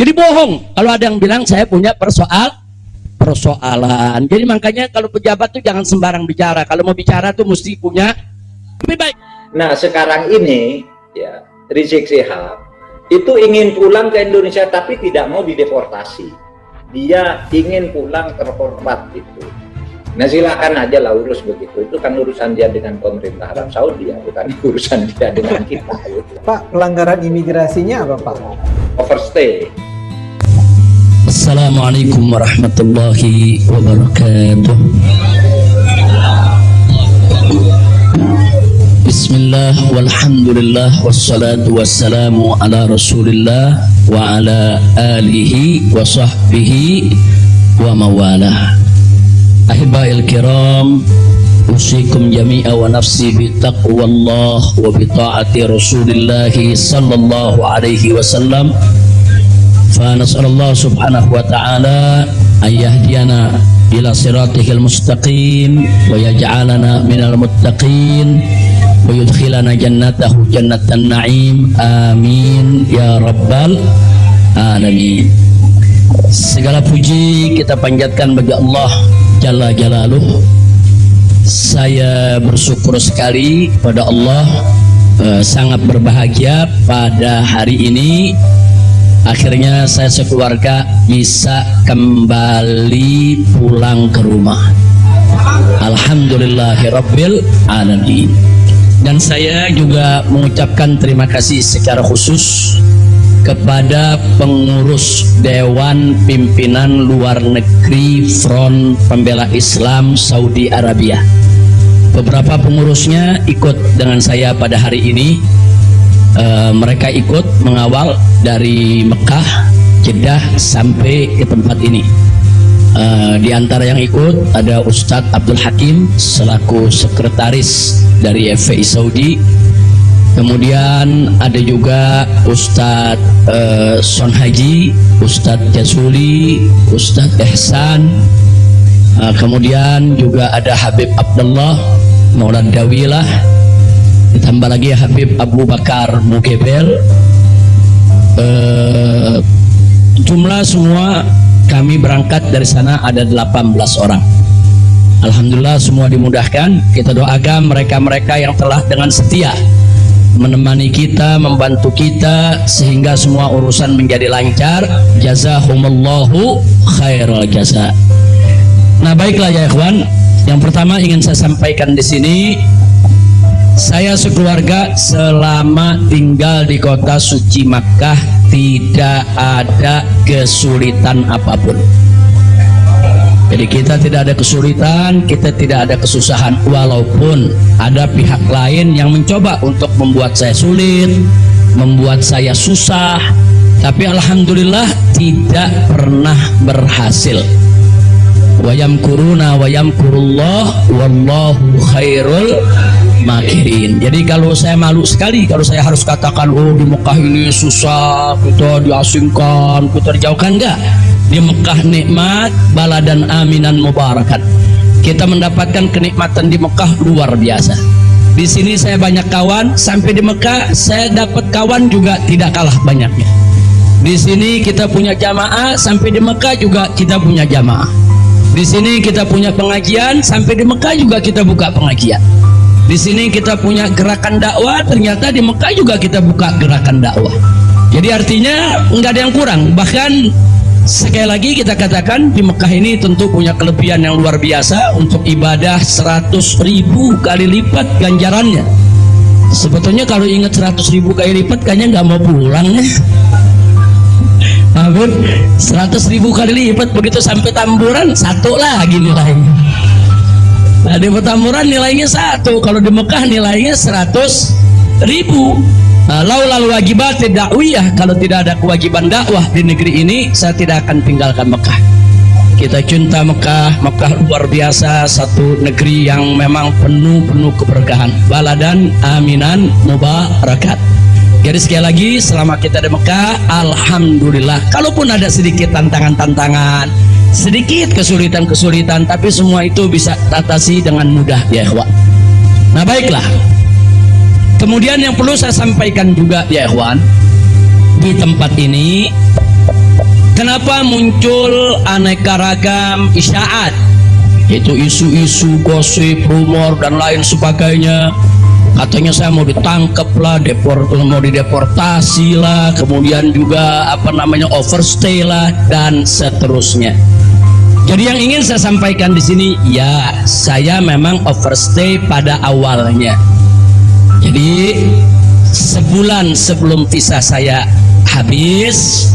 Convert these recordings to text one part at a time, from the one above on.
Jadi bohong kalau ada yang bilang saya punya persoalan. Jadi makanya kalau pejabat tuh jangan sembarang bicara. Kalau mau bicara tuh mesti punya lebih baik. Nah sekarang ini ya Rizik Syihab itu ingin pulang ke Indonesia tapi tidak mau dideportasi. Dia ingin pulang terhormat itu. Nah silakan aja lah urus begitu. Itu kan urusan dia dengan pemerintah Arab Saudi ya, bukan urusan dia dengan kita. Gitu. Pak, pelanggaran imigrasinya apa Pak? Overstay. Assalamualaikum warahmatullahi wabarakatuh. Bismillah walhamdulillah wassalatu wassalamu ala rasulillah wa ala alihi wa sahbihi wa mawalah. Ahibba'il kiram, usikum jami'a wa nafsi bitaqwallah wa bita'ati rasulillah sallallahu alaihi wasallam. Fa nas'alullah subhanahu wa ta'ala an yahdiyana ila siratihil mustaqim wa yaj'alana minal muttaqin wa yudkhilana jannatahu jannatan na'im, amin ya rabbal alamin. Segala puji kita panjatkan bagi Allah Jalla Jalaluh. Saya bersyukur sekali pada Allah, sangat berbahagia pada hari ini akhirnya saya sekeluarga bisa kembali pulang ke rumah. Alhamdulillahirabbil alamin. Dan saya juga mengucapkan terima kasih secara khusus kepada pengurus Dewan Pimpinan Luar Negeri Front Pembela Islam Saudi Arabia. Beberapa pengurusnya ikut dengan saya pada hari ini. Mereka ikut mengawal dari Mekah, Jeddah sampai ke tempat ini. Di antara yang ikut ada Ustadz Abdul Hakim selaku sekretaris dari FPI Saudi. Kemudian ada juga Ustadz Son Haji, Ustadz Jasuli, Ustadz Ihsan. Kemudian juga ada Habib Abdullah Maulad Dawilah. Ditambah lagi Habib Abu Bakar Mugebel. Jumlah semua kami berangkat dari sana ada 18 orang. Alhamdulillah semua dimudahkan. Kita doakan mereka-mereka yang telah dengan setia menemani kita, membantu kita sehingga semua urusan menjadi lancar. Jazakumullahu khairal jaza. Nah baiklah ya ikhwan, yang pertama ingin saya sampaikan di sini, saya sekeluarga selama tinggal di kota suci Makkah tidak ada kesulitan apapun. Jadi kita tidak ada kesulitan, kita tidak ada kesusahan, walaupun ada pihak lain yang mencoba untuk membuat saya sulit, membuat saya susah, tapi alhamdulillah tidak pernah berhasil. Wa yamkuruna wa yamkurullah wallahu khairul makirin. Jadi kalau saya malu sekali kalau saya harus katakan oh di Mekah ini susah, kita diasingkan, kita dijauhkan. Enggak. Di Mekah nikmat, baladan aminan mubarakat. Kita mendapatkan kenikmatan di Mekah luar biasa. Di sini saya banyak kawan, sampai di Mekah saya dapat kawan juga tidak kalah banyaknya. Di sini kita punya jamaah, sampai di Mekah juga kita punya jamaah. Di sini kita punya pengajian, sampai di Mekah juga kita buka pengajian. Di sini kita punya gerakan dakwah, ternyata di Mekah juga kita buka gerakan dakwah. Jadi artinya nggak ada yang kurang. Bahkan sekali lagi kita katakan di Mekah ini tentu punya kelebihan yang luar biasa untuk ibadah 100.000 kali lipat ganjarannya. Sebetulnya kalau ingat 100.000 kali lipat kayaknya nggak mau pulang ya. Hampir 100.000 kali lipat, begitu sampai Tamburan satu lagi nilainya. Nah di Petamburan nilainya satu, kalau di Mekah nilainya 100.000. Laulal wajibat dakwiyah, kalau tidak ada kewajiban dakwah di negeri ini saya tidak akan tinggalkan Mekah. Kita cinta Mekah. Mekah luar biasa, satu negeri yang memang penuh keberkahan, baladan aminan mubarakat. Jadi sekali lagi selama kita di Mekah alhamdulillah, kalaupun ada sedikit tantangan-tantangan, sedikit kesulitan-kesulitan, tapi semua itu bisa atasi dengan mudah ya ikhwan. Nah baiklah, kemudian yang perlu saya sampaikan juga ya ikhwan, di tempat ini Kenapa muncul aneka ragam isyaat, yaitu isu-isu, gosip, rumor dan lain sebagainya. Katanya saya mau ditangkap lah, mau dideportasi lah, kemudian juga overstay lah dan seterusnya. Jadi yang ingin saya sampaikan di sini, ya saya memang overstay pada awalnya. Jadi sebulan sebelum visa saya habis,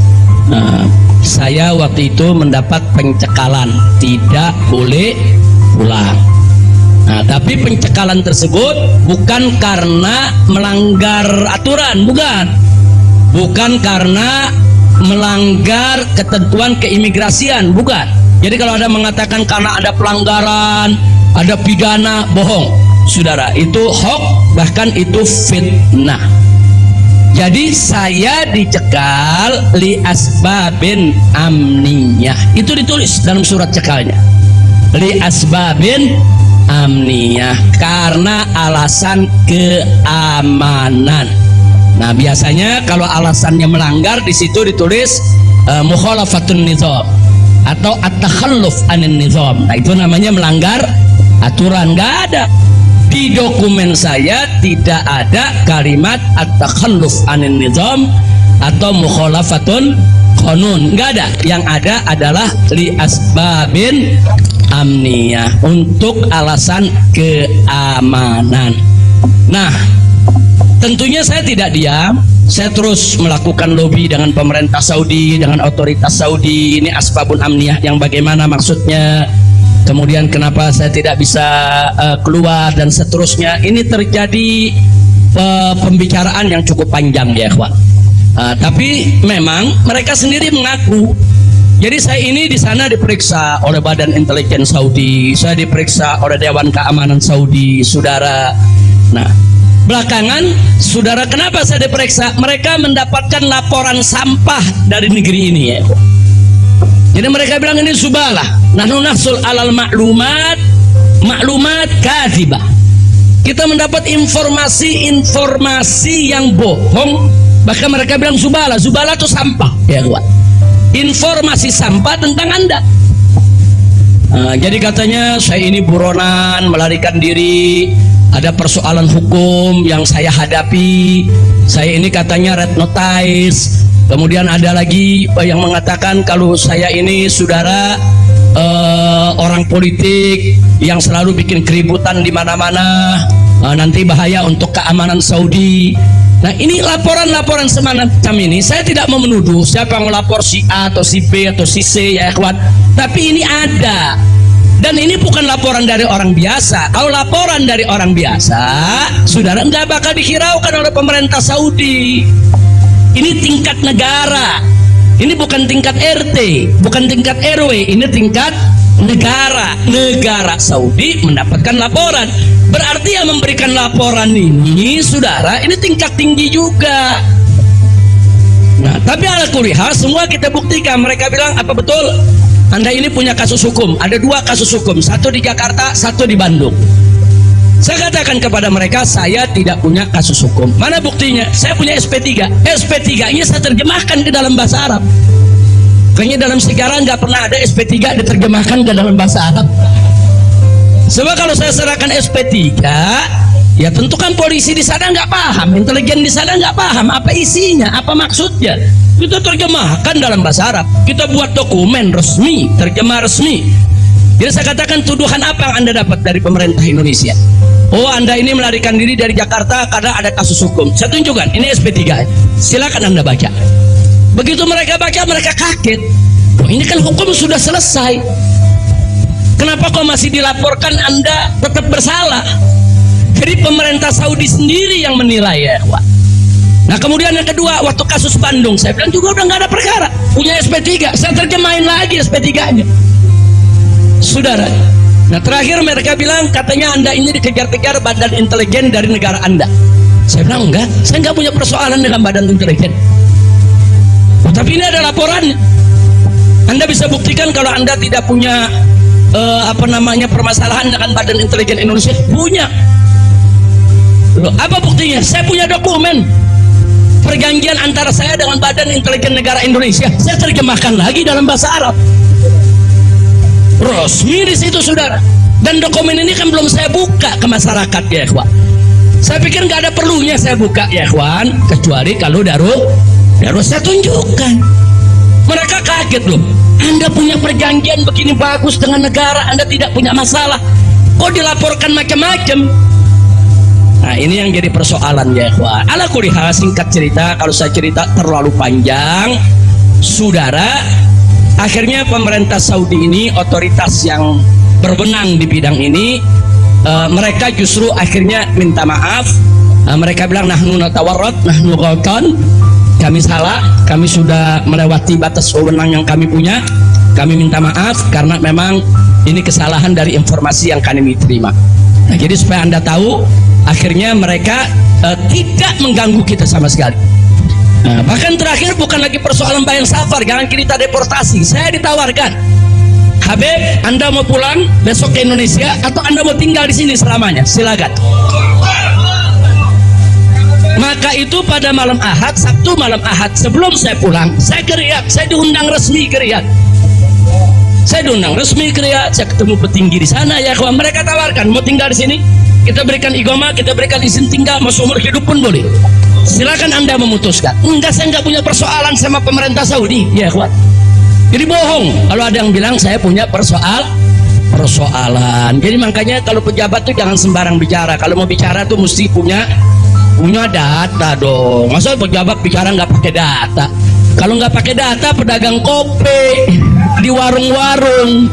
saya waktu itu mendapat pencekalan, tidak boleh pulang. Nah, tapi pencekalan tersebut bukan karena melanggar aturan, bukan karena melanggar ketentuan keimigrasian, bukan. Jadi kalau ada mengatakan karena ada pelanggaran, ada pidana, bohong, saudara. Itu hoax, bahkan itu fitnah. Jadi saya dicekal li asbabin amniyah. Itu ditulis dalam surat cekalnya. Li asbabin amniyah, karena alasan keamanan. Nah, biasanya kalau alasannya melanggar di situ ditulis mukhalafatun nizam atau at-takhalluf anin nizam. Nah, itu namanya melanggar aturan. Nggak ada di dokumen saya, tidak ada kalimat at-takhalluf anin nizam atau mukhalafatun qanun, nggak ada. Yang ada adalah li asbabin amniyah, untuk alasan keamanan. Nah, tentunya saya tidak diam, saya terus melakukan lobby dengan pemerintah Saudi, dengan otoritas Saudi. Ini asbabun amniyah yang bagaimana maksudnya, kemudian kenapa saya tidak bisa keluar dan seterusnya. Ini terjadi pembicaraan yang cukup panjang ya ikhwan. Tapi memang mereka sendiri mengaku. Jadi saya ini di sana diperiksa oleh Badan Intelijen Saudi, saya diperiksa oleh Dewan Keamanan Saudi, saudara. Nah, belakangan, saudara, kenapa saya diperiksa? Mereka mendapatkan laporan sampah dari negeri ini ya. Jadi mereka bilang ini subalah, nahnu nahsul alal maklumat kadhibah. Kita mendapat informasi yang bohong. Bahkan mereka bilang subalah itu sampah ya kawan. Informasi sampah tentang Anda. Jadi katanya saya ini buronan, melarikan diri, ada persoalan hukum yang saya hadapi. Saya ini katanya red notice. Kemudian ada lagi yang mengatakan kalau saya ini saudara orang politik yang selalu bikin keributan di mana-mana, nanti bahaya untuk keamanan Saudi. Nah, ini laporan-laporan semacam ini. Saya tidak mau menuduh siapa yang melapor, si A atau si B atau si C ya ikhwan, tapi ini ada. Dan ini bukan laporan dari orang biasa. Kalau laporan dari orang biasa, saudara, nggak bakal dihiraukan oleh pemerintah Saudi. Ini tingkat negara. Ini bukan tingkat RT, bukan tingkat RW, ini tingkat negara. Negara Saudi mendapatkan laporan. Berarti yang memberikan laporan ini, saudara, ini tingkat tinggi juga. Nah, tapi ala kulli hal semua kita buktikan. Mereka bilang, apa betul Anda ini punya kasus hukum? Ada 2 kasus hukum, satu di Jakarta, satu di Bandung. Saya katakan kepada mereka, saya tidak punya kasus hukum. Mana buktinya? Saya punya SP3. SP3-nya saya terjemahkan ke dalam bahasa Arab. Kayaknya dalam sejarah nggak pernah ada SP3 diterjemahkan ke dalam bahasa Arab. Sebab kalau saya serahkan SP3, ya tentu kan polisi di sana nggak paham, intelijen di sana nggak paham apa isinya, apa maksudnya. Kita terjemahkan dalam bahasa Arab. Kita buat dokumen resmi, terjemah resmi. Jadi saya katakan, tuduhan apa yang Anda dapat dari pemerintah Indonesia? Oh, Anda ini melarikan diri dari Jakarta karena ada kasus hukum. Saya tunjukkan, ini SP3. Silakan Anda baca. Begitu mereka baca, mereka kaget. Oh, ini kan hukum sudah selesai. Kenapa kok masih dilaporkan Anda tetap bersalah? Jadi pemerintah Saudi sendiri yang menilai ya, Wak. Nah, kemudian yang kedua, waktu kasus Bandung, saya bilang juga udah nggak ada perkara, punya SP3, saya terjemahin lagi SP3-nya. Saudara, nah terakhir mereka bilang katanya Anda ini dikejar-kejar badan intelijen dari negara Anda. Saya bilang enggak, saya nggak punya persoalan dengan badan intelijen. Oh, tapi ini ada laporannya. Anda bisa buktikan kalau Anda tidak punya permasalahan dengan badan intelijen Indonesia. Punya. Loh, apa buktinya? Saya punya dokumen. perjanjian antara saya dengan Badan Intelijen Negara Indonesia. Saya terjemahkan lagi dalam bahasa Arab. Resmi di situ, saudara. Dan dokumen ini kan belum saya buka ke masyarakat, ya ikhwan. Saya pikir nggak ada perlunya saya buka, ya ikhwan, kecuali kalau harus saya tunjukkan. Mereka kaget loh. Anda punya perjanjian begini bagus dengan negara, Anda tidak punya masalah, kok dilaporkan macam-macam? Nah, ini yang jadi persoalan, ya ikhwan. Ala kulli hal, singkat cerita, kalau saya cerita terlalu panjang, saudara, akhirnya pemerintah Saudi ini, otoritas yang berwenang di bidang ini, mereka justru akhirnya minta maaf. Mereka bilang nahnu natawarrat, nahnu ghaltan, kami salah, kami sudah melewati batas wewenang yang kami punya, kami minta maaf karena memang ini kesalahan dari informasi yang kami terima. Nah, jadi supaya Anda tahu, akhirnya mereka tidak mengganggu kita sama sekali. Nah, bahkan terakhir bukan lagi persoalan bayang safar, jangan kita deportasi. Saya ditawarkan, Habib, Anda mau pulang besok ke Indonesia atau Anda mau tinggal di sini selamanya? Silakan. Maka itu pada malam Ahad, Sabtu malam Ahad, sebelum saya pulang, saya ke Riyadh, saya diundang resmi ke Riyadh. Saya diundang resmi ke Riyadh, saya ketemu petinggi di sana, ya kawan. Mereka tawarkan, mau tinggal di sini, kita berikan iqamah, kita berikan izin tinggal, mau seumur hidup pun boleh. Silakan Anda memutuskan. Enggak, saya enggak punya persoalan sama pemerintah Saudi, ya kawan. Jadi bohong kalau ada yang bilang saya punya persoalan. Jadi makanya kalau pejabat tuh jangan sembarang bicara. Kalau mau bicara tuh mesti punya data dong. Masa pejabat bicara nggak pakai data? Kalau nggak pakai data, pedagang kopi di warung-warung,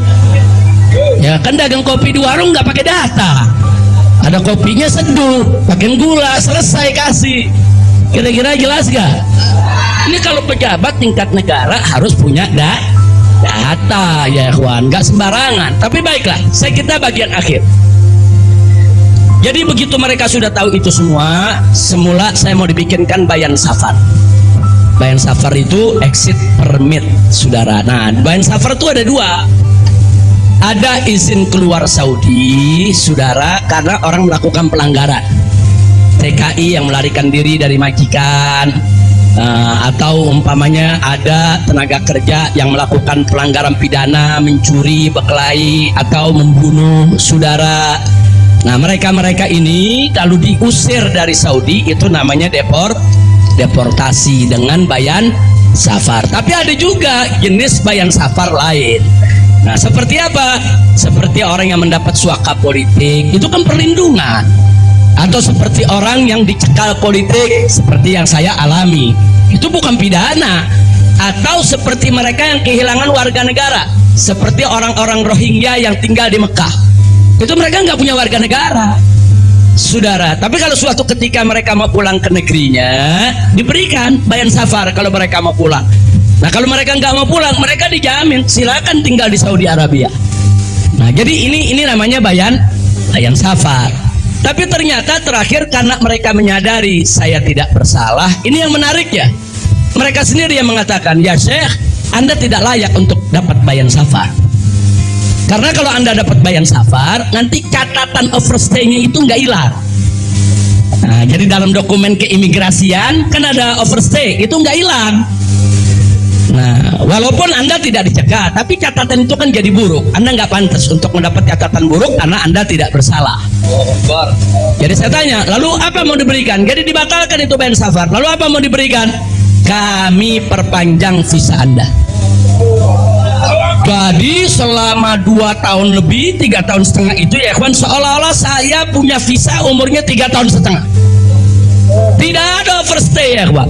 ya kan, dagang kopi di warung nggak pakai data. Ada kopinya seduh, pakai gula, selesai kasih. Kira-kira jelas gak? Ini kalau pejabat tingkat negara harus punya data, ya ikhwan, nggak sembarangan. Tapi baiklah, kita bagian akhir. Jadi begitu mereka sudah tahu itu semua, semula saya mau dibikinkan bayan safar. Bayan safar itu exit permit, saudara. Nah, bayan safar itu ada dua. Ada izin keluar Saudi, saudara, karena orang melakukan pelanggaran. TKI yang melarikan diri dari majikan, atau umpamanya ada tenaga kerja yang melakukan pelanggaran pidana, mencuri, berkelahi, atau membunuh, saudara. Nah, mereka ini kalau diusir dari Saudi itu namanya deportasi dengan bayan safar. Tapi ada juga jenis bayan safar lain. Nah, seperti apa? Seperti orang yang mendapat suaka politik, itu kan perlindungan. Atau seperti orang yang dicekal politik seperti yang saya alami, itu bukan pidana. Atau seperti mereka yang kehilangan warga negara, seperti orang-orang Rohingya yang tinggal di Mekah. Itu mereka nggak punya warga negara, saudara. Tapi kalau suatu ketika mereka mau pulang ke negerinya, diberikan bayan safar kalau mereka mau pulang. Nah, kalau mereka nggak mau pulang, mereka dijamin silakan tinggal di Saudi Arabia. Nah, jadi ini namanya bayan safar. Tapi ternyata terakhir karena mereka menyadari saya tidak bersalah, ini yang menarik ya. Mereka sendiri yang mengatakan, ya Syekh, Anda tidak layak untuk dapat bayan safar. Karena kalau Anda dapat bayan safar, nanti catatan overstay-nya itu nggak hilang. Nah, jadi dalam dokumen keimigrasian kan ada overstay, itu nggak hilang. Nah, walaupun Anda tidak dicegat, tapi catatan itu kan jadi buruk. Anda nggak pantas untuk mendapat catatan buruk karena Anda tidak bersalah. Jadi saya tanya, lalu apa mau diberikan? Jadi dibatalkan itu bayan safar. Lalu apa mau diberikan? Kami perpanjang visa Anda. Jadi selama 2 tahun lebih, 3 tahun setengah itu, ya kawan, seolah-olah saya punya visa umurnya 3 tahun setengah. Tidak ada overstay, ya kawan.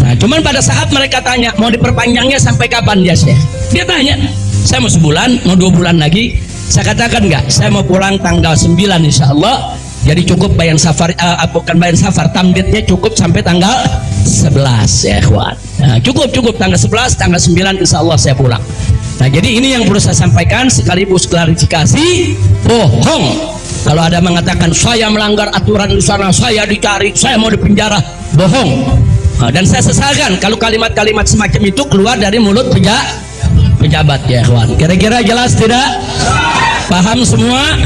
Nah, cuman pada saat mereka tanya mau diperpanjangnya sampai kapan, ya Syekh? Dia tanya, saya mau sebulan, mau 2 bulan lagi. Saya katakan enggak, saya mau pulang tanggal 9 insya Allah. Jadi cukup bayan safar, bukan bayan safar, tamdidnya cukup sampai tanggal 11, ya kawan. Nah, cukup tanggal 11, tanggal 9 insya Allah saya pulang. Nah, jadi ini yang perlu saya sampaikan sekaligus klarifikasi, bohong. Kalau ada mengatakan saya melanggar aturan di sana, saya dicari, saya mau dipenjara, bohong. Nah, dan saya sesalkan kalau kalimat-kalimat semacam itu keluar dari mulut pejabat, ya kawan. Kira-kira jelas tidak? Paham semua?